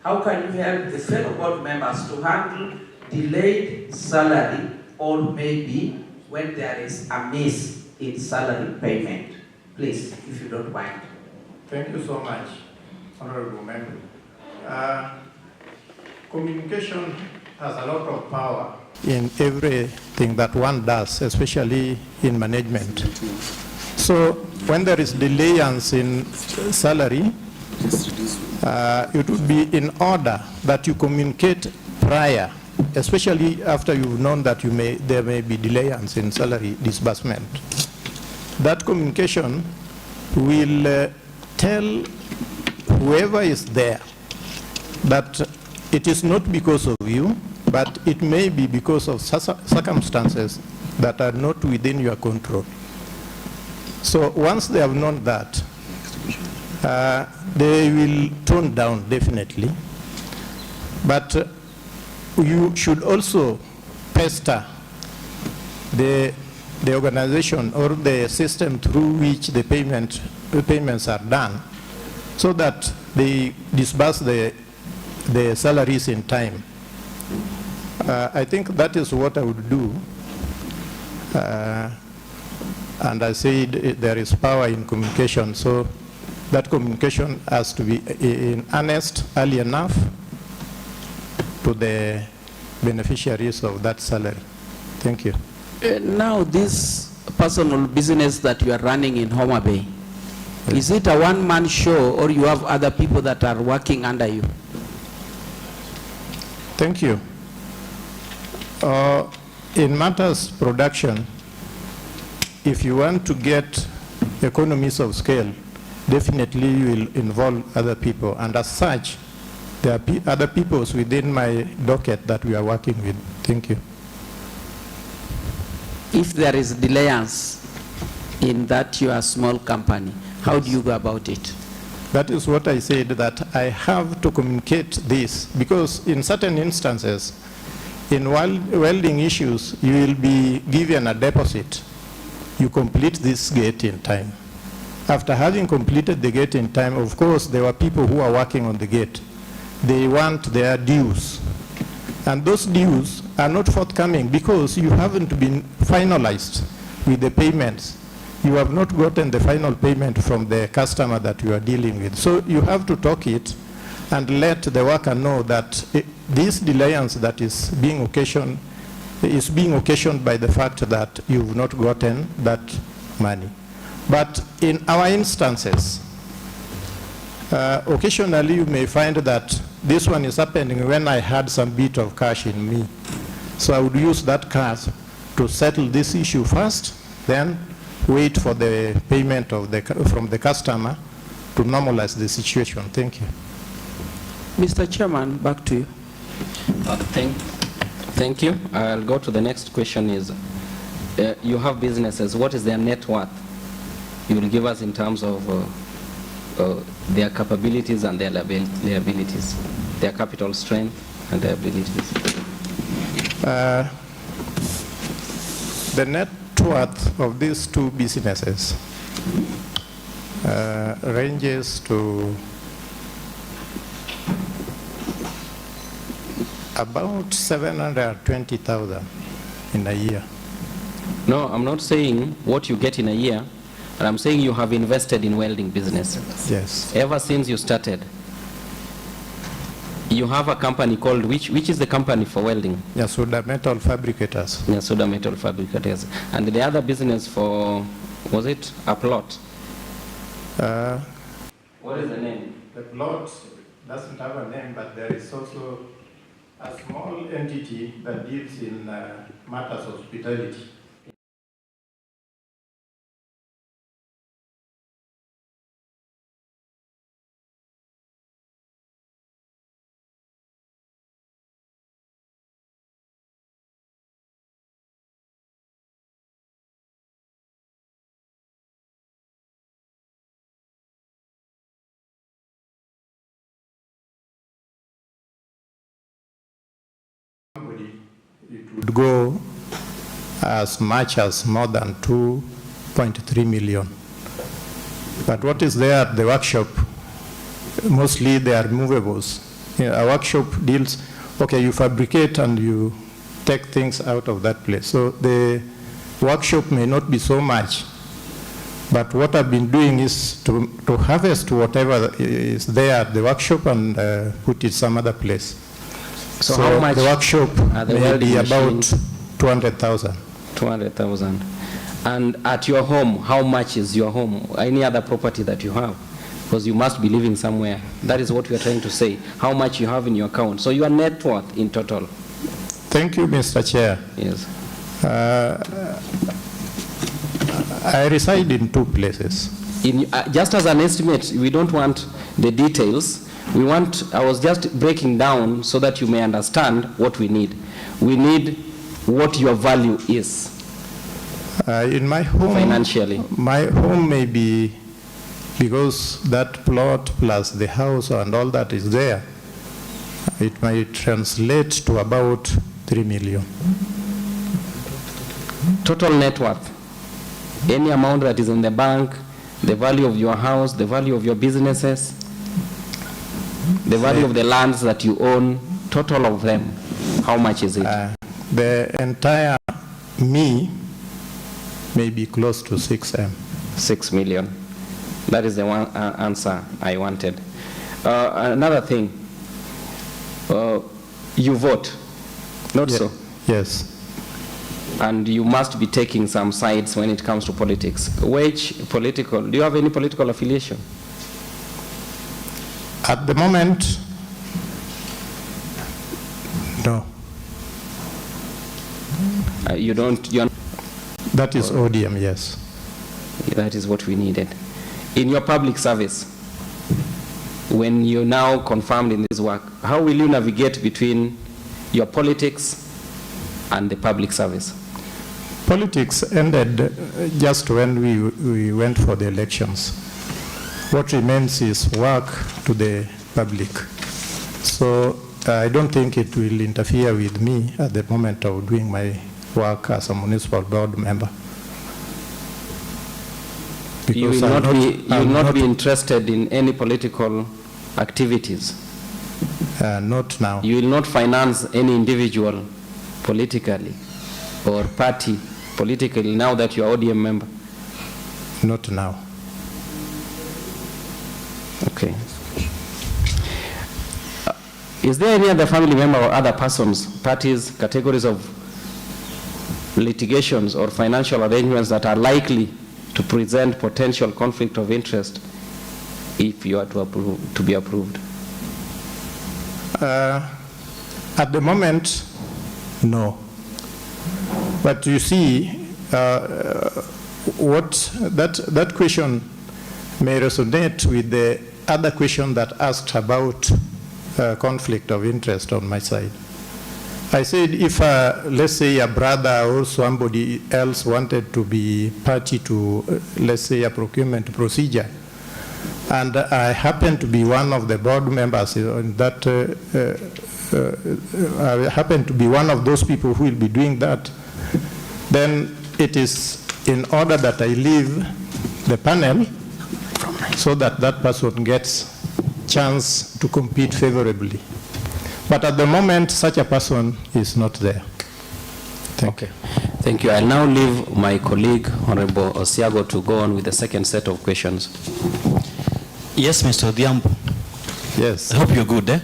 How can you help the fellow board members to handle delayed salary, or maybe when there is a miss in salary payment? Please, if you don't mind. Thank you so much, Honorable Member. Communication has a lot of power in everything that one does, especially in management. So when there is delayance in salary, it would be in order that you communicate prior, especially after you've known that there may be delayance in salary disbursement. That communication will tell whoever is there that it is not because of you, but it may be because of circumstances that are not within your control. So once they have known that, they will tone down definitely. But you should also pester the organization or the system through which the payments are done, so that they disburse the salaries in time. I think that is what I would do. And I said there is power in communication, so that communication has to be in earnest early enough to the beneficiaries of that salary. Thank you. Now this personal business that you are running in Homa Bay, is it a one-man show or you have other people that are working under you? Thank you. In matters production, if you want to get economies of scale, definitely you will involve other people. And as such, there are other peoples within my docket that we are working with. Thank you. If there is delayance in that you are a small company, how do you go about it? That is what I said, that I have to communicate this, because in certain instances, in welding issues, you will be given a deposit. You complete this gate in time. After having completed the gate in time, of course, there were people who are working on the gate. They want their dues. And those dues are not forthcoming because you haven't been finalized with the payments. You have not gotten the final payment from the customer that you are dealing with. So you have to talk it and let the worker know that this delayance that is being occasioned by the fact that you've not gotten that money. But in our instances, occasionally you may find that this one is happening when I had some bit of cash in me. So I would use that cash to settle this issue first, then wait for the payment from the customer to normalize the situation. Thank you. Mr. Chairman, back to you. Thank you. I'll go to the next question is, you have businesses, what is their net worth? You will give us in terms of their capabilities and their abilities, their capital strength and their abilities. The net worth of these two businesses ranges to about 720,000 in a year. No, I'm not saying what you get in a year, but I'm saying you have invested in welding business. Yes. Ever since you started, you have a company called, which is the company for welding? Yasuda Metal Fabricators. Yasuda Metal Fabricators. And the other business for, was it a plot? What is the name? The plot doesn't have a name, but there is also a small entity that deals in matters of hospitality. It would go as much as more than 2.3 million. But what is there at the workshop? Mostly they are movables. A workshop deals, okay, you fabricate and you take things out of that place. So the workshop may not be so much, but what I've been doing is to harvest whatever is there at the workshop and put it some other place. So how much the workshop may be about 200,000. 200,000. And at your home, how much is your home? Any other property that you have? Because you must be living somewhere. That is what we are trying to say. How much you have in your account. So your net worth in total. Thank you, Mr. Chair. Yes. I reside in two places. Just as an estimate, we don't want the details. I was just breaking down so that you may understand what we need. We need what your value is. In my home, financially? my home may be, because that plot plus the house and all that is there, it might translate to about 3 million. Total net worth, any amount that is in the bank, the value of your house, the value of your businesses, the value of the lands that you own, total of them, how much is it? The entire me may be close to 6M. 6 million. That is the one answer I wanted. Another thing, you vote, not so? Yes. And you must be taking some sides when it comes to politics. Which political, do you have any political affiliation? At the moment, no. You don't, you're That is ODM, yes. That is what we needed. In your public service, when you're now confirmed in this work, how will you navigate between your politics and the public service? Politics ended just when we went for the elections. What remains is work to the public. So I don't think it will interfere with me at the moment of doing my work as a municipal board member. You will not be interested in any political activities? Not now. You will not finance any individual politically or party politically now that you are ODM member? Not now. Okay. Is there any other family member or other persons, parties, categories of litigations or financial arrangements that are likely to present potential conflict of interest if you are to be approved? At the moment, no. But you see, what that question may resonate with the other question that asked about conflict of interest on my side. I said if, let's say, a brother or somebody else wanted to be party to, let's say, a procurement procedure, and I happen to be one of the board members in that, I happen to be one of those people who will be doing that, then it is in order that I leave the panel so that that person gets chance to compete favorably. But at the moment, such a person is not there. Okay. Thank you. I'll now leave my colleague, Honorable Osiago, to go on with the second set of questions. Yes, Mr. Odhiambo. Yes. I hope you're good, eh?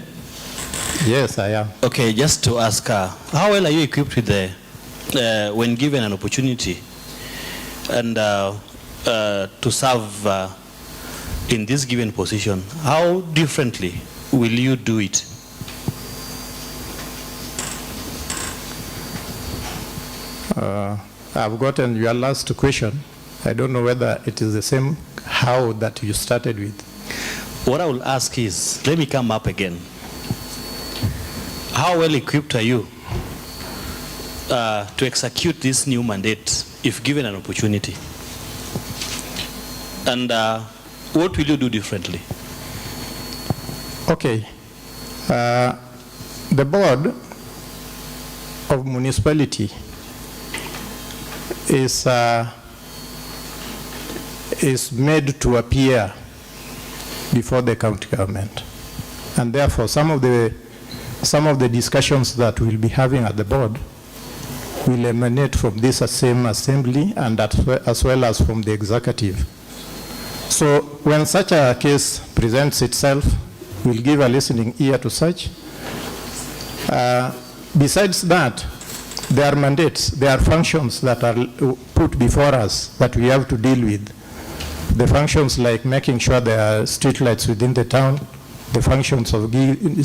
Yes, I am. Okay, just to ask, how well are you equipped with the, when given an opportunity and to serve in this given position, how differently will you do it? I've gotten your last question. I don't know whether it is the same how that you started with. What I will ask is, let me come up again. How well equipped are you to execute this new mandate if given an opportunity? And what will you do differently? Okay. The board of municipality is made to appear before the county government, and therefore some of the discussions that we'll be having at the board will emanate from this same assembly and as well as from the executive. So when such a case presents itself, we'll give a listening ear to such. Besides that, there are mandates, there are functions that are put before us that we have to deal with. The functions like making sure there are street lights within the town, the functions of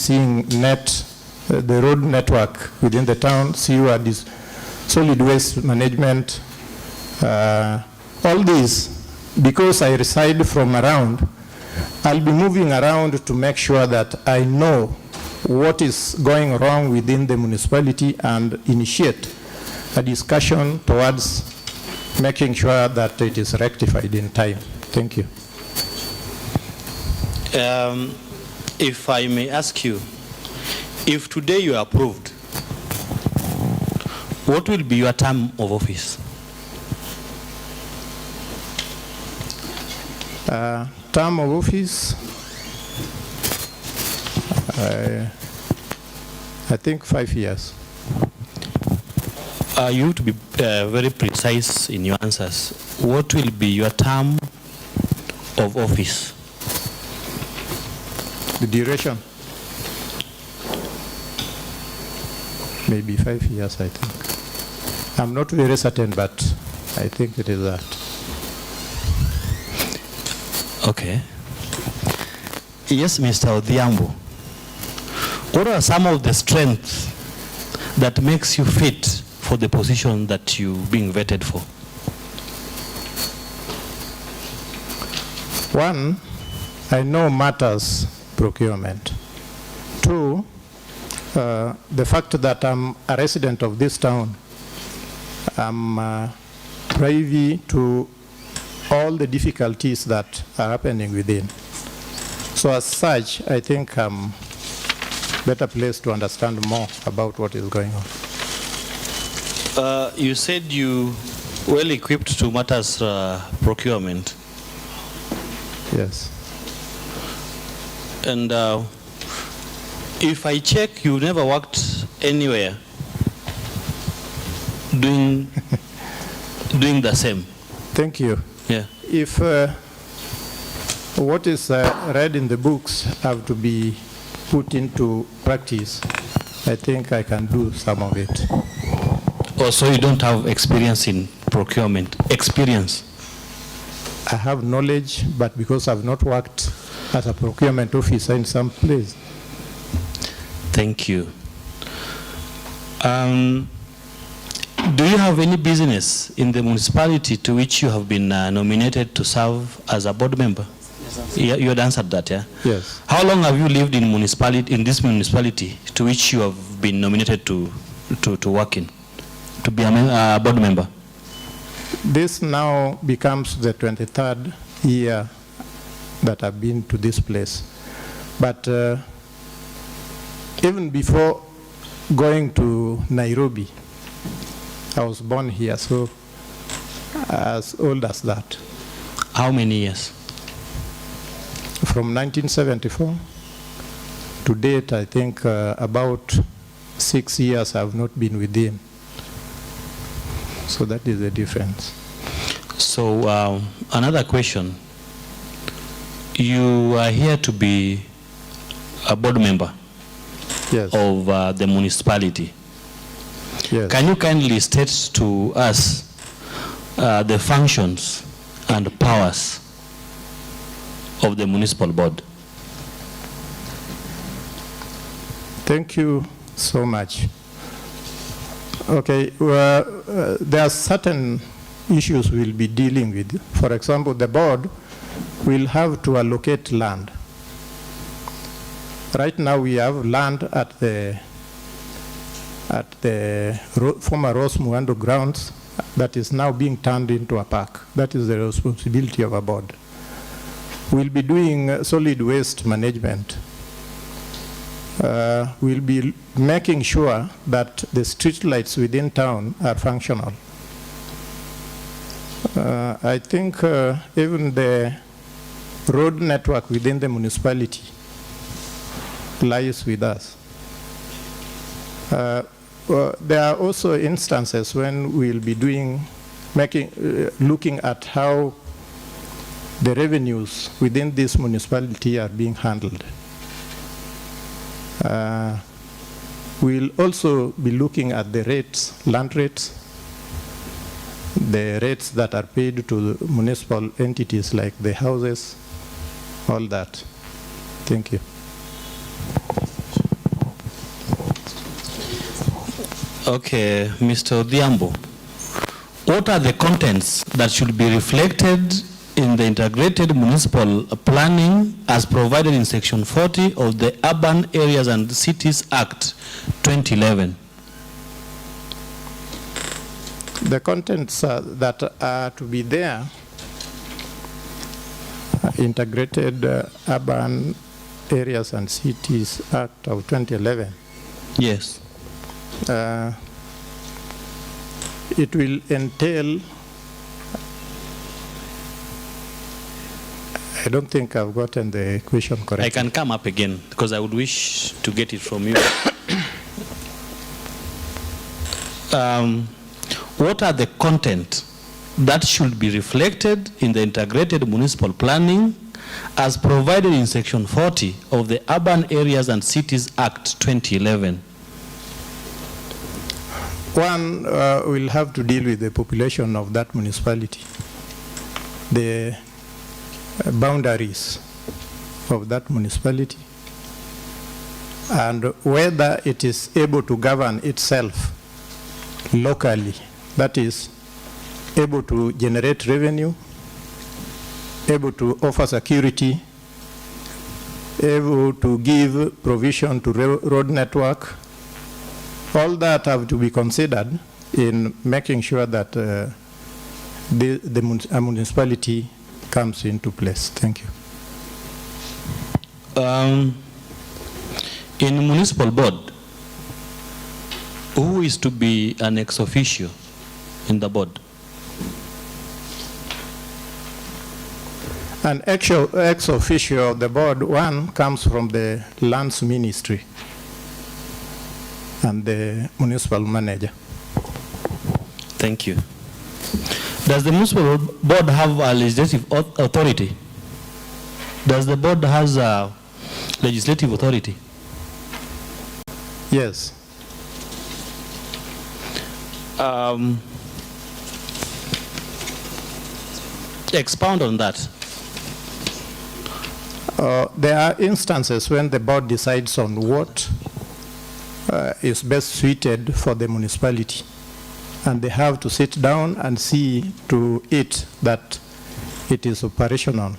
seeing the road network within the town, sewer, solid waste management, all these. Because I reside from around, I'll be moving around to make sure that I know what is going wrong within the municipality and initiate a discussion towards making sure that it is rectified in time. Thank you. If I may ask you, if today you are approved, what will be your term of office? Term of office, I think 5 years. You have to be very precise in your answers. What will be your term of office? The duration? Maybe 5 years, I think. I'm not very certain, but I think it is that. Okay. Yes, Mr. Odhiambo. What are some of the strengths that makes you fit for the position that you're being vetted for? One, I know matters procurement. Two, the fact that I'm a resident of this town, I'm privy to all the difficulties that are happening within. So as such, I think I'm better placed to understand more about what is going on. You said you well equipped to matters procurement. Yes. And if I check, you never worked anywhere doing the same. Thank you. Yeah. If what is read in the books have to be put into practice, I think I can do some of it. Oh, so you don't have experience in procurement? Experience? I have knowledge, but because I've not worked as a procurement officer in some place. Thank you. Do you have any business in the municipality to which you have been nominated to serve as a board member? Yes, you had answered that, yeah? Yes. How long have you lived in this municipality to which you have been nominated to work in, to be a board member? This now becomes the 23rd year that I've been to this place. But even before going to Nairobi, I was born here, so as old as that. How many years? From 1974 to date, I think about 6 years I have not been within. So that is the difference. So another question. You are here to be a board member, yes, of the municipality. Yes. Can you kindly state to us the functions and powers of the municipal board? Thank you so much. Okay, there are certain issues we'll be dealing with. For example, the board will have to allocate land. Right now we have land at the former Rose Muhando grounds that is now being turned into a park. That is the responsibility of a board. We'll be doing solid waste management. We'll be making sure that the street lights within town are functional. I think even the road network within the municipality lies with us. There are also instances when we'll be looking at how the revenues within this municipality are being handled. We'll also be looking at the rates, land rates, the rates that are paid to the municipal entities like the houses, all that. Thank you. Okay, Mr. Odhiambo, what are the contents that should be reflected in the integrated municipal planning as provided in section 40 of the Urban Areas and Cities Act 2011? The contents that are to be there, Integrated Urban Areas and Cities Act of 2011. Yes. It will entail, I don't think I've gotten the question correct. I can come up again because I would wish to get it from you. What are the content that should be reflected in the integrated municipal planning as provided in section 40 of the Urban Areas and Cities Act 2011? One will have to deal with the population of that municipality, the boundaries of that municipality, and whether it is able to govern itself locally, that is, able to generate revenue, able to offer security, able to give provision to road network. All that have to be considered in making sure that the municipality comes into place. Thank you. In municipal board, who is to be an ex officio in the board? An ex officio of the board, one comes from the lands ministry and the municipal manager. Thank you. Does the municipal board have a legislative authority? Does the board has a legislative authority? Yes. Expound on that. There are instances when the board decides on what is best suited for the municipality, and they have to sit down and see to it that it is operational.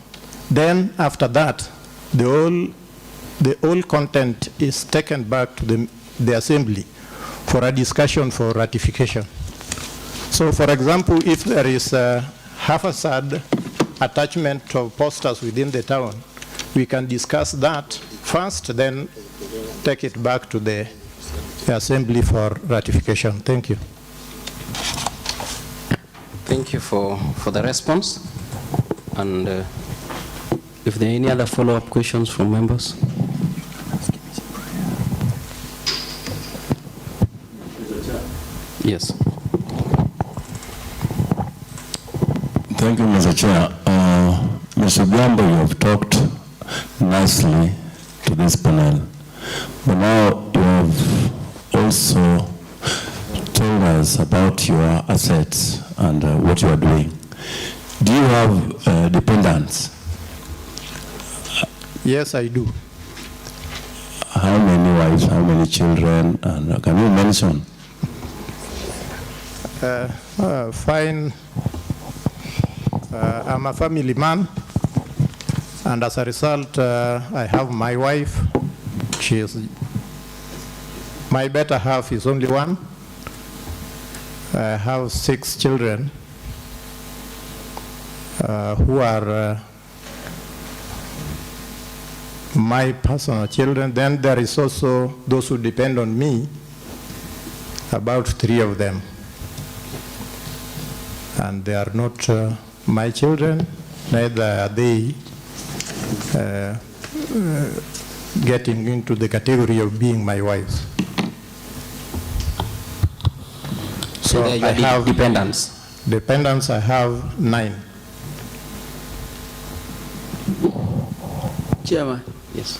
Then after that, the whole content is taken back to the assembly for a discussion for ratification. So for example, if there is a haphazard attachment of posters within the town, we can discuss that first, then take it back to the assembly for ratification. Thank you. Thank you for the response. And if there are any other follow-up questions from members? Yes. Thank you, Mr. Chair. Mr. Gambo, you have talked nicely to this panel, but now you have also told us about your assets and what you are doing. Do you have dependents? Yes, I do. How many wives, how many children, and can you mention? Fine. I'm a family man, and as a result, I have my wife. She is my better half is only one. I have 6 children who are my personal children. Then there is also those who depend on me, about 3 of them. And they are not my children, neither are they getting into the category of being my wives. So I have dependents. Dependents, I have 9. Chairman. Yes.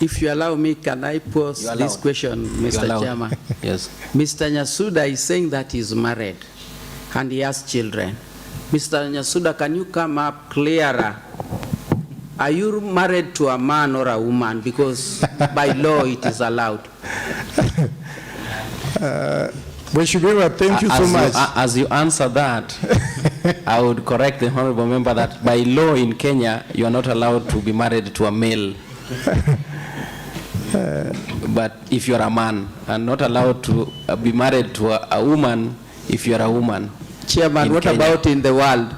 If you allow me, can I pose this question, Mr. Chairman? Yes. Mr. Nyasuda is saying that he's married and he has children. Mr. Nyasuda, can you come up clearer? Are you married to a man or a woman? Because by law it is allowed. Thank you so much. As you answer that, I would correct the honorable member that by law in Kenya, you are not allowed to be married to a male. But if you are a man and not allowed to be married to a woman, if you are a woman. Chairman, what Kenya. about in the world?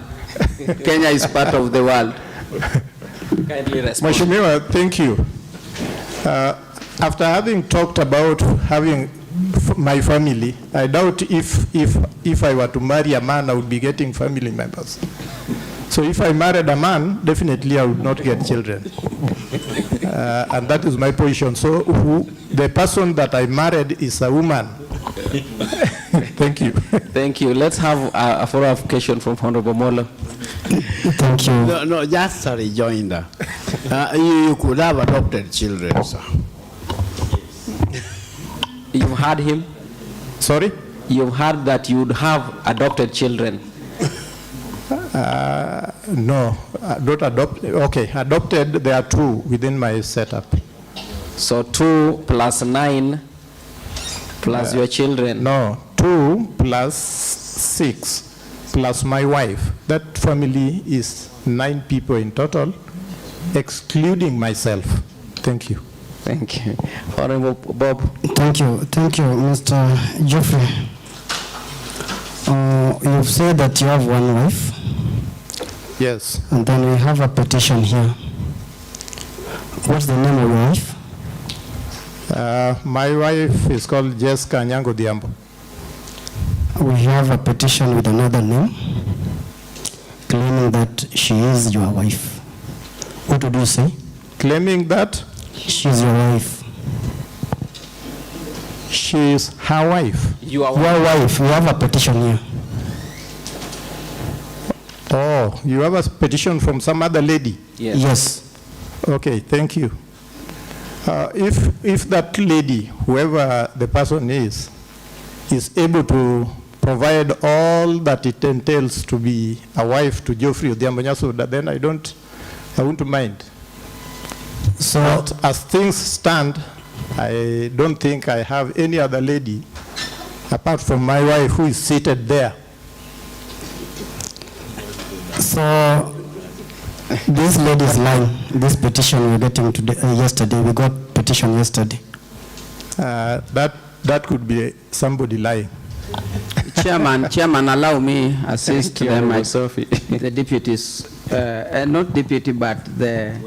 Kenya is part of the world. Kindly respond. Mheshimiwa, thank you. After having talked about having my family, I doubt if I were to marry a man, I would be getting family members. So if I married a man, definitely I would not get children. And that is my position. So the person that I married is a woman. Thank you. Thank you. Let's have a follow-up question from Honorable Molo. Thank you. No, just a rejoinder. You could have adopted children, sir. You've heard him? Sorry? You've heard that you would have adopted children. No, not adopted. Okay, adopted, there are 2 within my setup. So 2 plus 9 plus your children. No, 2 plus 6 plus my wife. That family is 9 people in total, excluding myself. Thank you. Thank you. Honorable Bob. Thank you, Mr. Geoffrey. You've said that you have one wife. Yes. And then we have a petition here. What's the name of your wife? My wife is called Jessica Nyango Diambo. We have a petition with another name claiming that she is your wife. What would you say? Claiming that? She is your wife. She is her wife. Your wife. We have a petition here. Oh, you have a petition from some other lady? Yes. Okay, thank you. If that lady, whoever the person is able to provide all that it entails to be a wife to Geoffrey Odhiambo Nyasota, then I won't mind. So, but as things stand, I don't think I have any other lady apart from my wife who is seated there. So this lady is lying. This petition we're getting today, yesterday. We got petition yesterday. That could be somebody lying. Chairman, allow me assist them. The deputies, not deputy, but the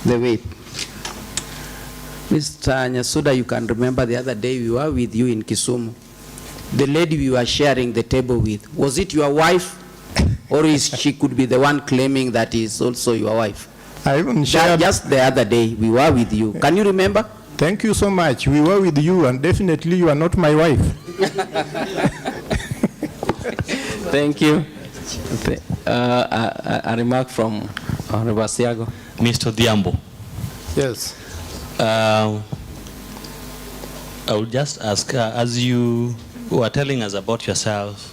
whip. Mr. Nyasuda, you can remember the other day we were with you in Kisumu. The lady we were sharing the table with, was it your wife? Or she could be the one claiming that is also your wife? I even shared. Just the other day, we were with you. Can you remember? Thank you so much. We were with you, and definitely you are not my wife. Thank you. A remark from Honorable Siago. Mr. Odhiambo. Yes. I would just ask, as you were telling us about yourself,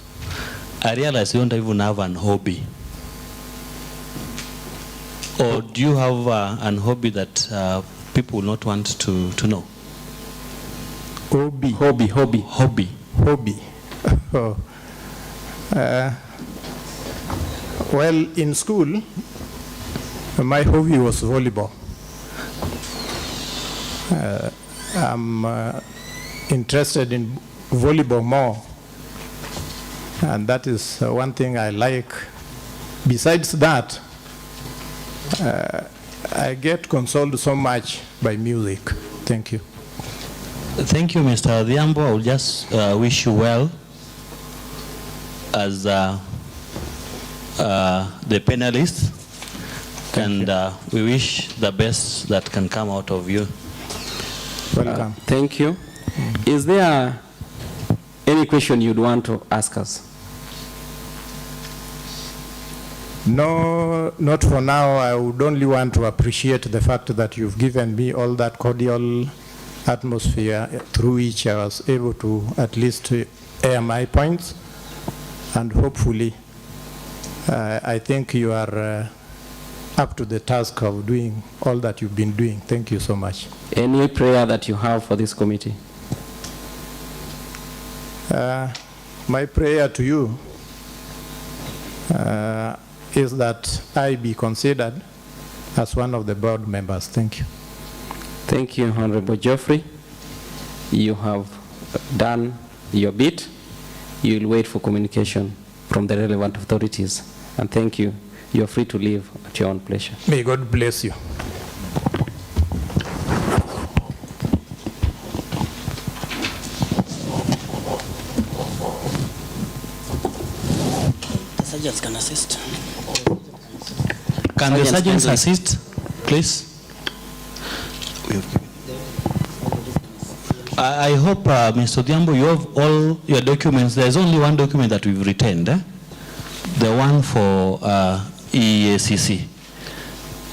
I realize you don't even have an hobby. Or do you have an hobby that people will not want to know? Hobby. Oh. Well, in school, my hobby was volleyball. I'm interested in volleyball more. And that is one thing I like. Besides that, I get consoled so much by music. Thank you. Thank you, Mr. Odhiambo. I will just wish you well as the panelist. And we wish the best that can come out of you. Welcome. Thank you. Is there any question you'd want to ask us? No, not for now. I would only want to appreciate the fact that you've given me all that cordial atmosphere through which I was able to at least air my points. And hopefully, I think you are up to the task of doing all that you've been doing. Thank you so much. Any prayer that you have for this committee? My prayer to you is that I be considered as one of the board members. Thank you. Thank you, Honorable Geoffrey. You have done your bit. You will wait for communication from the relevant authorities. And thank you. You are free to leave at your own pleasure. May God bless you. The sergeants can assist. Can the Sergeants, sergeants assist, please? I hope, Mr. Diambo, you have all your documents. There's only one document that we've retained, the one for EACC.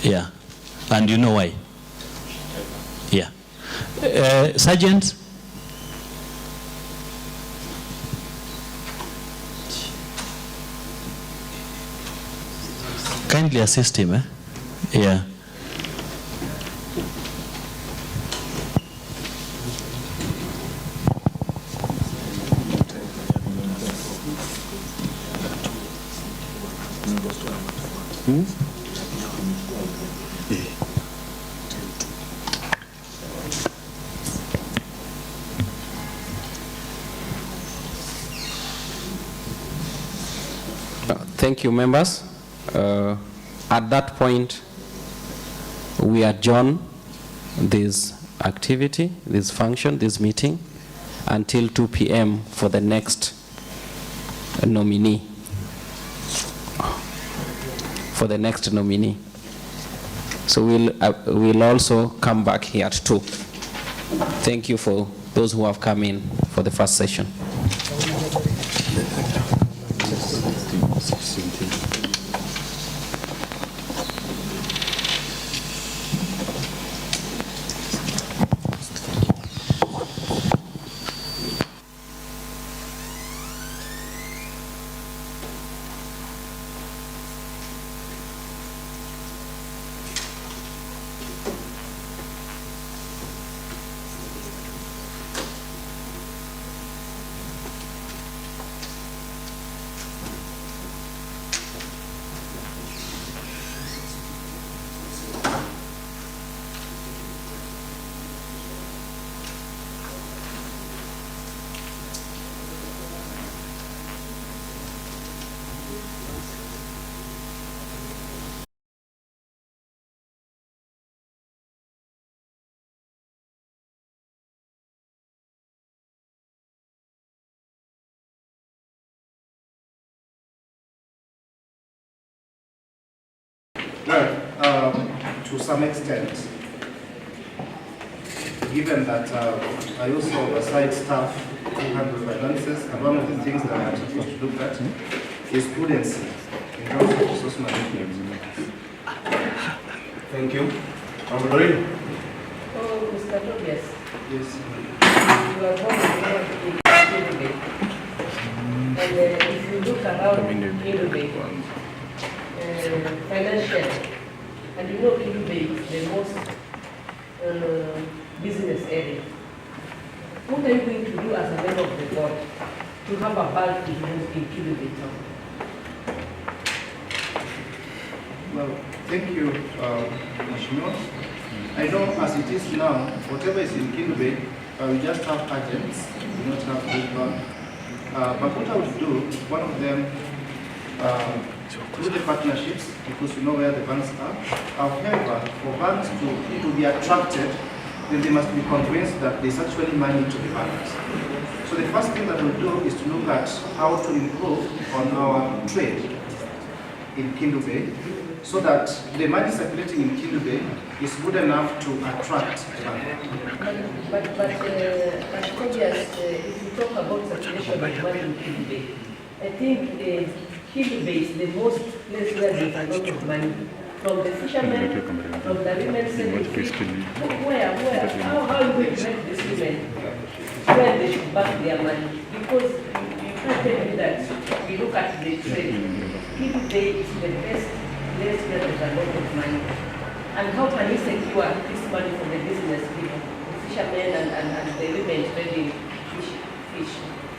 Yeah, and you know why. Yeah. Sergeant? Kindly assist him, Yeah. Thank you, members. At that point, we adjourn this activity, this function, this meeting, until 2 p.m. for the next nominee. So we'll also come back here at 2. Thank you for those who have come in for the first session. Well, to some extent, given that I also oversight staff who handle finances, and one of the things that I'm supposed to look at is prudency in terms of resource management. Thank you. Oh, Mr. Tobias. Yes. You are going to be and if you look around Kilube, financial, and you know Kilube is the most business area. What are you going to do as a member of the board to have a bulk in Kilube town? Well, thank you, Mheshimiwa. I know as it is now, whatever is in Kilube, we just have agents, we do not have big bank. But what I would do, one of them, through the partnerships, because we know where the banks are. However, for banks to be attracted, then they must be convinced that there's actually money to the banks. So the first thing that we'll do is to look at how to improve on our trade in Kilube, so that the money circulating in Kilube is good enough to attract banks. But Tobias, if you talk about circulation of money in Kilube, I think Kilube is the most place where there's a lot of money. From the fishermen, from the women selling fish. How are you going to make these women where they should back their money? Because you can't tell me that we look at the trade. Kilube is the best place where there's a lot of money. And how can you secure this money for the business people, the fishermen and the women trading fish?